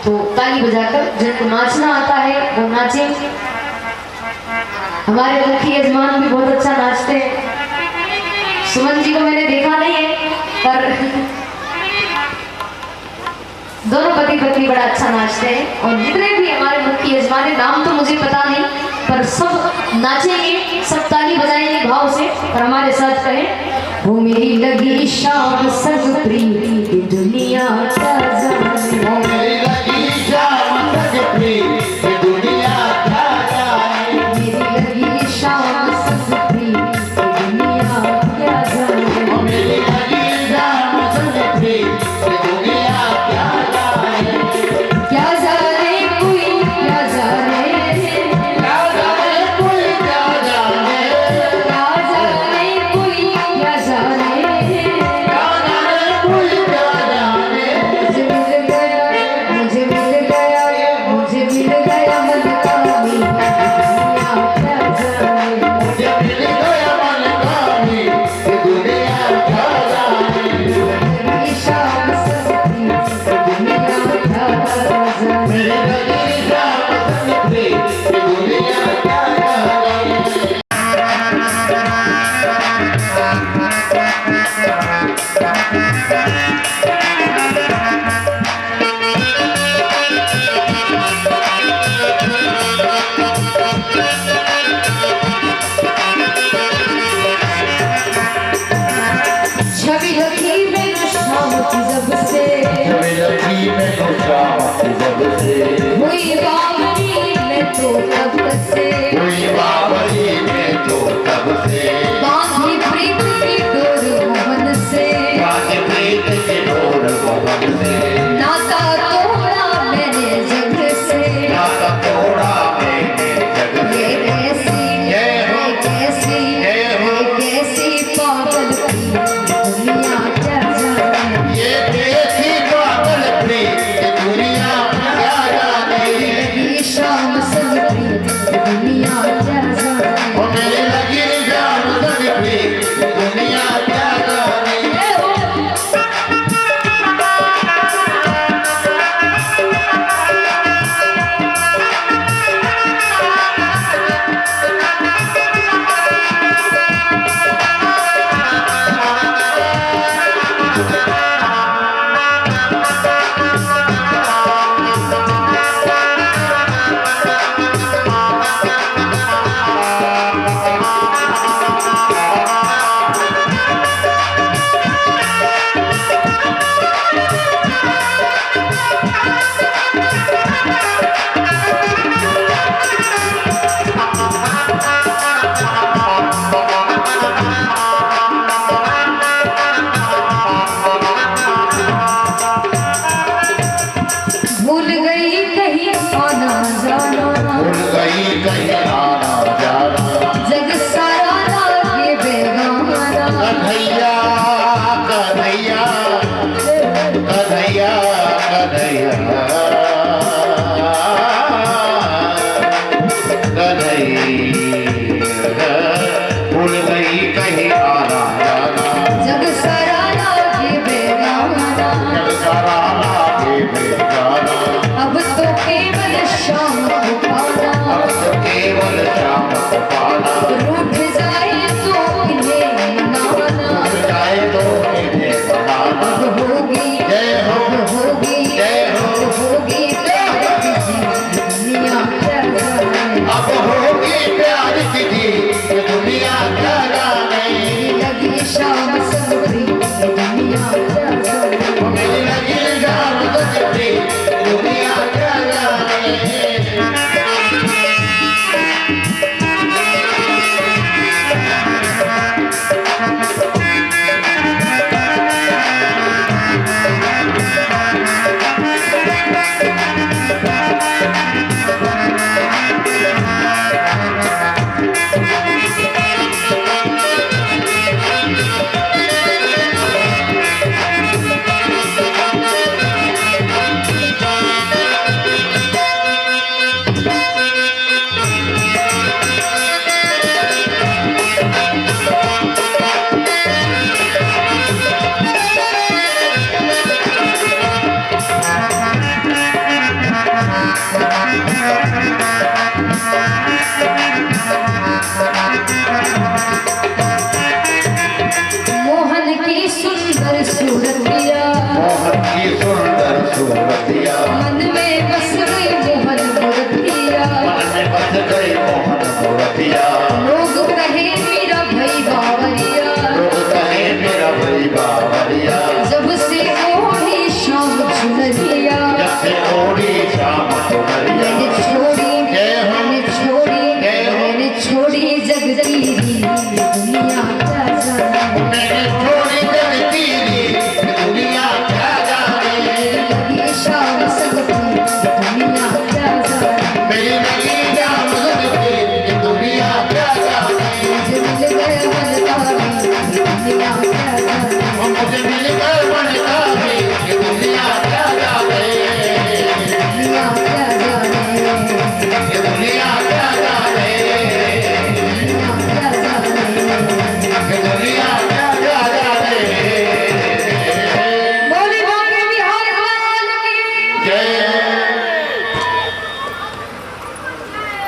तो ताली बजाकर जिनको नाचना आता है वो नाचे। हमारे मुखी यजमान भी बहुत अच्छा नाचते हैं। सुमन जी को मैंने देखा नहीं है, पर दोनों पति पत्नी बड़ा अच्छा नाचते हैं। और जितने भी हमारे मुखी यजमान है, नाम तो मुझे पता नहीं, पर सब नाचेंगे, सब ताली बजाएंगे भाव से। और हमारे साथ कहें, वो मेरी लगी शाम सग प्रीति दुनिया का जाने, वो मेरी लगी शाम सग प्रीति दुनिया का जाने, मेरी लगी शाम सग प्रीति दुनिया क्या जाने, वो मेरी लगी शाम सग प्रीति दुनिया क्या जाने, क्या जाने कोई क्या जाने, क्या जाने कोई क्या जाने, क्या जाने कोई क्या जाने, क्या जाने कोई क्या जाने, मुझे मिल गया मुझे मिल गया मन का मीत दुनिया क्या जाने, मुझे मिल गया मन का मीत दुनिया क्या जाने, मेरी शाम सगी दुनिया क्या जाने, मेरी शाम सगी दुनिया क्या जाने। छवि लगी मैंने शाम की जब से, छवि लगी मैंने शाम की जब से, हुई बावरी मैं तो तब से, हुई बावरी मैं तो तब से, बांधी प्रीत की डोर मोहन से, बांधी प्रीत की डोर मोहन से, नाता तोड़ा मैंने जग से, नाता तोड़ा मैंने जग से, ये कैसी पागल दुनिया क्या जाने, ये कैसी पागल प्रीत दुनिया क्या जाने, लगी शाम सग प्रीत दुनिया क्या जाने, वो मेरी लगी शाम सग प्रीत दुनिया क्या जाने। भूल गई कहीं आना जाना, भूल गई कहीं आना जाना, जग सारा लागे बेगाना, कन्हैया कन्हैया कन्हैया कन्हैया कन्हैया, भूल गई कहीं आना जाना, जग सारा लागे बेगाना, जग सारा लागे बेगाना, अब तो केवल शाम को पाना, अब तो केवल शाम को पाना, रूठ जाए तो इन्हें मनाना, रूठ जाए तो इन्हें मनाना, अब होगी जय हो, होगी जय हो, होगी जय हो। मूर्तिया, मन में बस गई मोहन मूर्तिया, मन में बस गई मोहन मूर्तिया। लोग कहे मेरा भाई बावरिया, लोग कहे मेरा भाई बावरिया। जब से ओढ़ी शाम चुनरिया, जब से ओढ़ी शाम चुनरिया, मैंने छोड़ी जगती दुनिया क्या जाने, मैंने छोड़ी जगती दुनिया क्या जाने। ये शाम सकती दुनिया क्या जाने, मेरी नगरी शाम सकती दुनिया क्या जाने। मुझे मिल गए मनकारी दुनिया क्या जाने, मुझे मिल गए मनकारी दुनिया क्या जाने। दुनिया क्या जाने, दुनिया क्या जाने, दुनिया क्या जाने। बोले बाबे बिहार वाले की जय।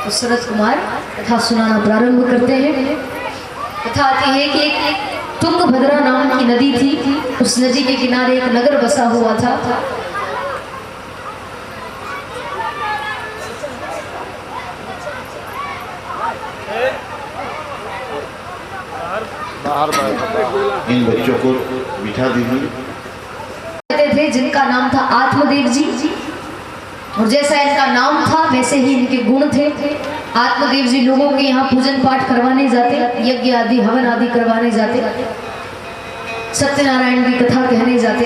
तो शरद कुमार कथा सुनाना प्रारंभ करते हैं। कथा आती है कि एक तुंगभद्रा नाम की नदी थी, उस नदी के किनारे एक नगर बसा हुआ था। इन बच्चों को बिठा दीजिए। कहते थे जिनका नाम था आत्मदेव जी, और जैसा इनका नाम था वैसे ही इनके गुण थे। आत्मदेव जी लोगों के यहाँ पूजन पाठ करवाने जाते, यज्ञ आदि हवन आदि करवाने जाते, सत्यनारायण की कथा कहने जाते।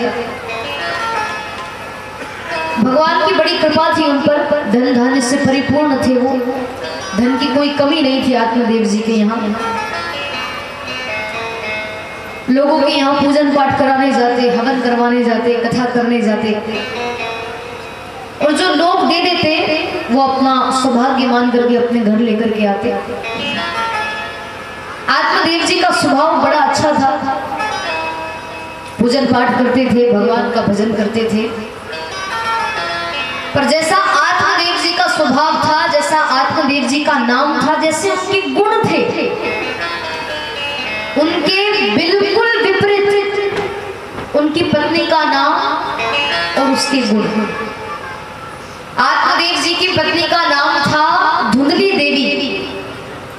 भगवान की बड़ी कृपा थी उन पर, धन धान्य से परिपूर्ण थे वो, धन की कोई कमी नहीं थी आत्मदेव जी के यहाँ। लोगों के यहाँ पूजन पाठ कराने जाते, हवन करवाने जाते, कथा करने जाते, और जो लोग दे देते वो अपना सौभाग्य मान करके अपने घर लेकर के आते। आत्मदेव जी का स्वभाव बड़ा अच्छा था, पूजन पाठ करते थे, भगवान का भजन करते थे। पर जैसा आत्मदेव जी का स्वभाव था, जैसा आत्मदेव जी का नाम था, जैसे उनके गुण थे, उनके बिल्कुल विपरीत उनकी पत्नी का नाम और उसके गुण। आत्मदेव जी की पत्नी का नाम था धुंधली देवी।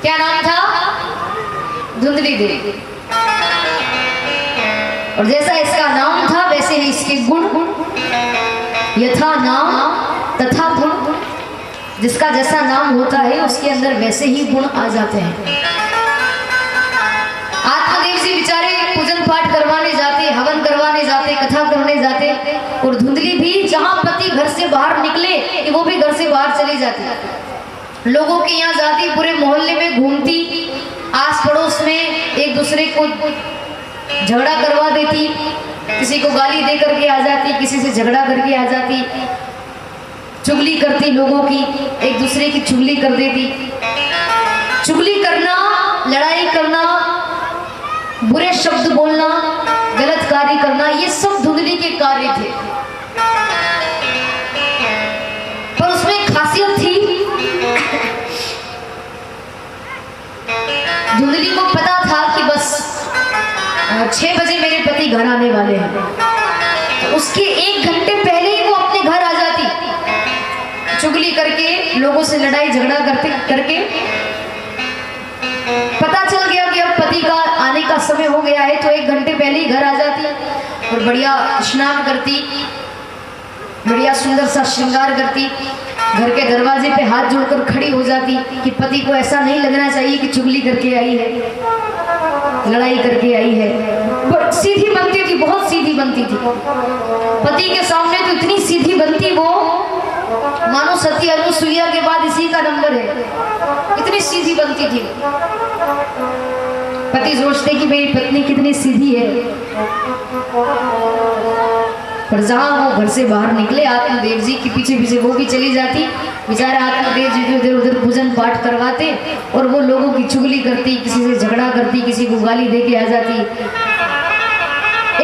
क्या नाम था? धुंधली देवी। और जैसा इसका नाम था वैसे ही इसके गुण, यथा नाम तथा गुण। जिसका जैसा नाम होता है उसके अंदर वैसे ही गुण आ जाते हैं। आत्मदेव जी बेचारे पूजन पाठ करवाने जाते, हवन करवाने जाते, कथा करने जाते, और धुंधली भी जहां पति घर से बाहर निकले कि वो भी घर से बाहर चली जाती, लोगों के यहाँ जाती, पूरे मोहल्ले में घूमती, आस पड़ोस में एक दूसरे को झगड़ा करवा देती, किसी को गाली दे करके आ जाती, किसी से झगड़ा करके आ जाती, चुगली करती, लोगों की एक दूसरे की चुगली कर देती। चुगली करना, लड़ाई करना, बुरे शब्द बोलना, गलत कार्य करना, ये सब धुंधली के कार्य थे। पर उसमें एक खासियत थी, धुंधली को पता था कि बस 6 बजे मेरे पति घर आने वाले हैं, तो उसके 1 घंटे पहले ही वो अपने घर आ जाती, चुगली करके, लोगों से लड़ाई झगड़ा करके। पता चल गया कि अब पति का आने का समय हो गया है, तो 1 घंटे पहले ही घर आ जाती और बढ़िया स्नान करती, बढ़िया सुंदर सा श्रृंगार करती, घर के दरवाजे पे हाथ जोड़कर खड़ी हो जाती कि पति को ऐसा नहीं लगना चाहिए कि चुगली करके आई है, लड़ाई करके आई है। सीधी बनती थी, बहुत सीधी बनती थी, पति के सामने तो इतनी सीधी बनती वो, मानो सती अनुसुईया के बाद इसी का नंबर है, इतनी सीधी बनती थी। पति सोचते कि मेरी पत्नी कितनी सीधी है, पर जहां वो घर से बाहर निकले, आत्मदेव जी के पीछे पीछे वो भी चली जाती। बेचारे आत्मदेव जी इधर उधर पूजन पाठ करवाते और वो लोगों की चुगली करती, किसी से झगड़ा करती, किसी को गाली दे के आ जाती,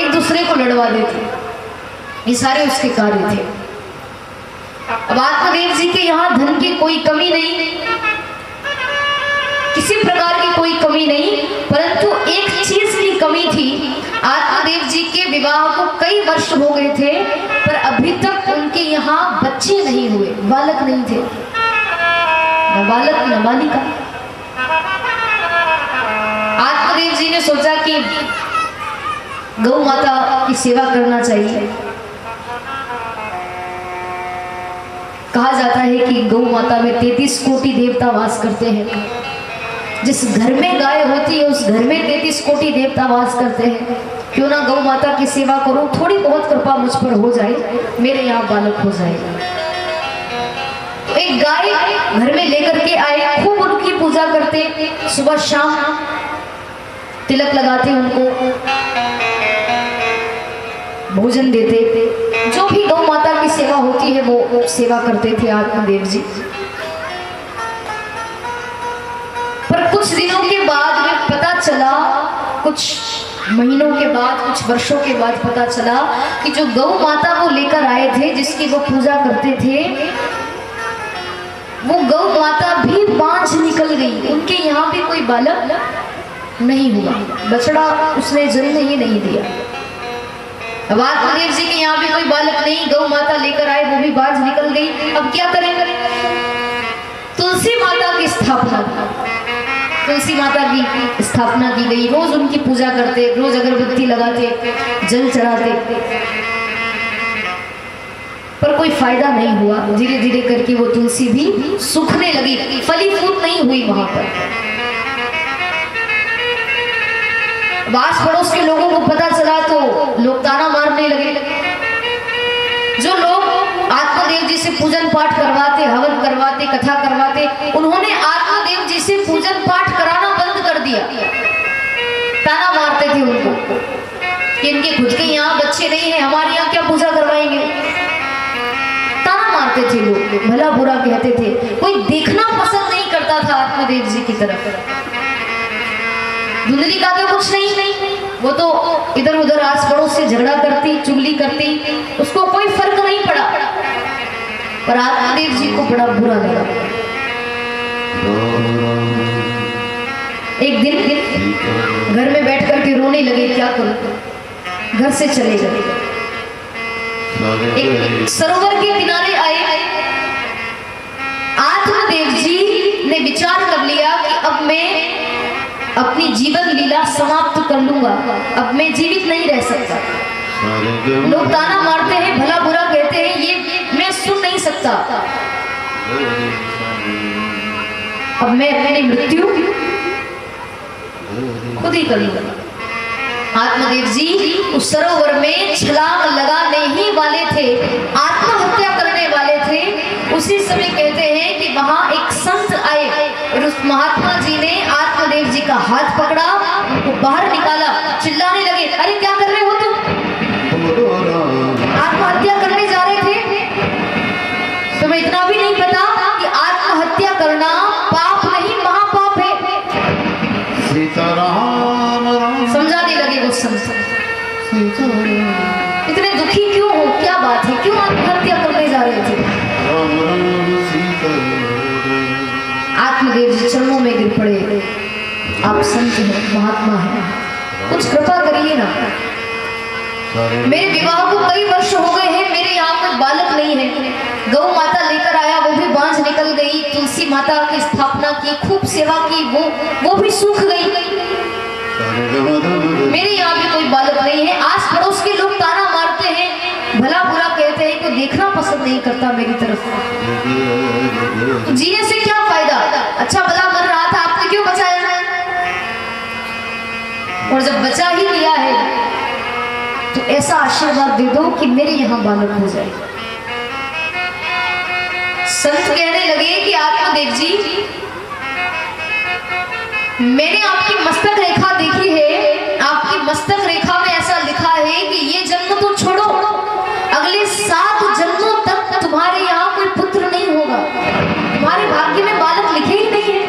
एक दूसरे को लड़वा देती। ये सारे उसके कार्य थे। अब आत्मदेव जी के यहाँ धन की कोई कमी नहीं, किसी प्रकार की कोई कमी नहीं, परंतु एक चीज की कमी थी। आत्मदेव जी के विवाह को कई वर्ष हो गए थे, पर अभी तक उनके यहाँ बच्चे नहीं हुए, बालक नहीं थे, न बालक न बालिका। आत्मदेव जी ने सोचा कि गौ माता की सेवा करना चाहिए। कहा जाता है कि गौ माता में 33 कोटि देवता वास करते हैं। जिस घर में गाय होती है उस घर में 33 कोटि देवता वास करते हैं। क्यों ना गौ माता की सेवा करूं, थोड़ी बहुत कृपा मुझ पर हो जाए, मेरे यहाँ बालक हो जाएगा। तो एक गाय घर में लेकर के आए, खूब उनकी पूजा करते, सुबह शाम तिलक लगाते, उनको भोजन देते, जो भी गौ माता की सेवा होती है वो सेवा करते थे आत्मदेव जी। पर कुछ दिनों के बाद में पता चला, कुछ महीनों के बाद, कुछ वर्षों के बाद पता चला कि जो गौ माता वो लेकर आए थे, जिसकी वो पूजा करते थे, वो गौ माता भी बांझ निकल गई। उनके यहाँ भी कोई बालक नहीं हुआ, बछड़ा उसने जन्म ही नहीं दिया। अब आत्मदेव जी के यहाँ भी कोई बालक नहीं, गौ माता लेकर आए, वो भी बांझ निकल गई। अब क्या करेंगे? तुलसी माता की स्थापना, तुलसी माता की स्थापना की गई। रोज उनकी पूजा करते, रोज अगरबत्ती लगाते, जल चढ़ाते, पर कोई फायदा नहीं हुआ। धीरे धीरे करके वो तुलसी भी सूखने लगी, फली फूट नहीं हुई वहां पर। आस पड़ोस के लोगों को पता चला तो लोग ताना मारने लगे। जो लोग आत्मदेव जी से पूजन पाठ करवाते, हवन करवाते, कथा करवाते, उन्होंने आत्मदेव जी से पूजन पाठ कराना बंद कर दिया। ताना मारते थे उनको कि इनके खुद के यहाँ बच्चे नहीं है, हमारे यहाँ क्या पूजा करवाएंगे। ताना मारते थे लोग, भला बुरा कहते थे। कोई देखना पसंद नहीं करता था आत्मदेव जी की तरफ। धुंधली का तो कुछ नहीं, वो तो इधर उधर आस पड़ोस से झगड़ा करती, चुगली करती, उसको कोई फर्क नहीं पड़ा। पर आत्मदेव जी को बड़ा बुरा लगा। एक दिन घर में बैठ करके रोने लगे, क्या करूं, घर से चले गए। एक सरोवर के किनारे आए। आत्मदेव जी ने विचार कर लिया कि अब मैं अपनी जीवन लीला समाप्त कर लूंगा, अब मैं जीवित नहीं रह सकता। लोग ताना मारते हैं, भला बुरा कहते हैं, ये मैं सुन नहीं सकता। अब मैं अपनी मृत्यु खुद ही कर लूंगा। आत्मदेव जी उस सरोवर में छलांग लगाने ही वाले थे, आत्महत्या करने वाले थे। उसी समय कहते हैं कि वहां एक संत आए और उस महात्मा जी ने आत्मदेव जी का हाथ पकड़ा, उनको बाहर निकाला, चिल्लाने लगे, अरे क्या कर रहे हो तुम? आत्महत्या करने जा रहे थे? तुम्हें इतना भी नहीं पता कि आत्महत्या करना पाप नहीं, महापाप है। समझाने लगे वो संत। इतने दुखी क्यों हो, क्या बात है, क्यों आत्महत्या करने जा रहे थे? आत्मदेव जी चरणों में गिर पड़े, आप संत हैं, महात्मा हैं, कुछ कृपा करिए ना। मेरे विवाह को कई वर्ष हो गए हैं, मेरे यहाँ कोई बालक नहीं है। गौ माता लेकर आया, वो भी बांझ निकल गई। तुलसी माता की स्थापना की, खूब सेवा की, वो भी सूख गई। मेरे यहाँ भी कोई बालक नहीं है। आस पड़ोस के लोग ताना मारते हैं, भला बुरा कहते हैं, कोई देखना पसंद नहीं करता मेरी तरफ। तो जीने से क्या फायदा? अच्छा भला मर रहा था, आपने क्यों बचाया? और जब बचा ही लिया है तो ऐसा आशीर्वाद दे दो कि मेरे यहाँ बालक हो जाए। संत कहने लगे कि आत्मदेव जी, मैंने आपकी मस्तक रेखा देखी है। आपकी मस्तक रेखा में ऐसा लिखा है कि ये जन्म तो छोड़ो, अगले 7 जन्मों तक तुम्हारे यहाँ कोई पुत्र नहीं होगा। तुम्हारे भाग्य में बालक लिखे ही नहीं है।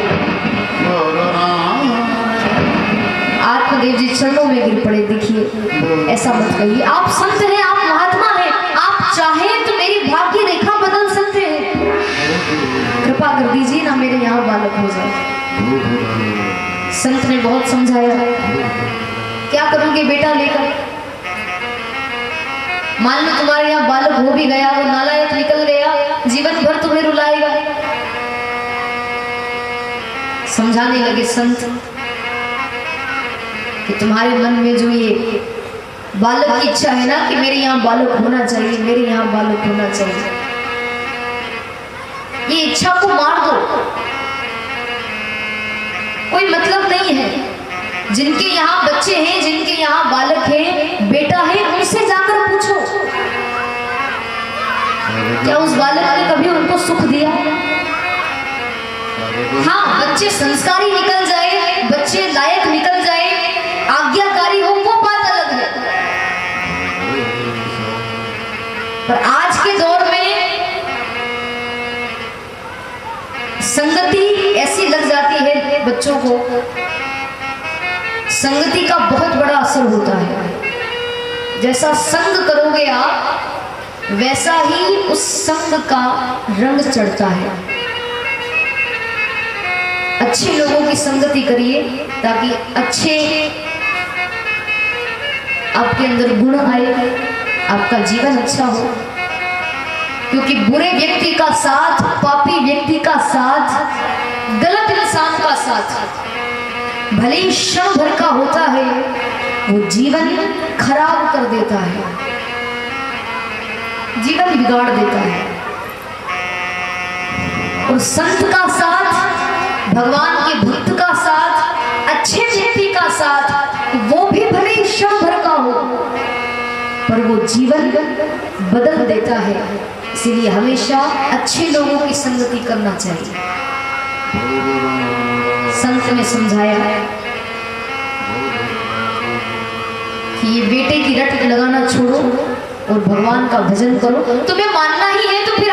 आत्मदेव जी चरणों में गिर पड़े। देखिए, ऐसा मत कहिए, आप संत हैं, आप महात्मा हैं, आप चाहें तो मेरी भाग्य रेखा बदल सकते हैं। कृपा कर दीजिए ना, मेरे यहाँ बालक हो जाए। संत ने बहुत समझाया, क्या करोगे बेटा लेकर? मान लो तुम्हारे यहाँ बालक हो भी गया, वो नालायक समझाने लगे संत कि तुम्हारे मन में जो ये बालक की इच्छा है ना कि मेरे यहाँ बालक होना चाहिए, मेरे यहाँ बालक होना चाहिए, ये इच्छा को मार दो, कोई मतलब नहीं है। जिनके यहाँ बच्चे हैं, जिनके यहाँ बालक है, बेटा है, उनसे जाकर पूछो क्या उस बालक ने कभी उनको सुख दिया। हाँ, बच्चे संस्कारी निकल जाए, बच्चे लायक निकल जाए, आज्ञाकारी हो, वो बात अलग है। पर आज के दौर में संगति ऐसी लग जाती है बच्चों को, संगति का बहुत बड़ा असर होता है। जैसा संग करोगे आप, वैसा ही उस संग का रंग चढ़ता है। अच्छे लोगों की संगति करिए ताकि अच्छे आपके अंदर गुण आए, आपका जीवन अच्छा हो। क्योंकि बुरे व्यक्ति का साथ, पापी व्यक्ति का साथ, गलत इंसान का साथ भले ही क्षण भर का होता है, वो जीवन खराब कर देता है, जीवन बिगाड़ देता है। और संत का साथ, भगवान के भक्त का साथ, अच्छे व्यक्ति का साथ, वो भी भले ही क्षण भर का हो, पर वो जीवन बदल देता है। इसीलिए हमेशा अच्छे लोगों की संगति करना चाहिए। संत ने समझाया कि ये बेटे की रट लगाना छोड़ो और भगवान का भजन करो। तुम्हें मानना ही है तो फिर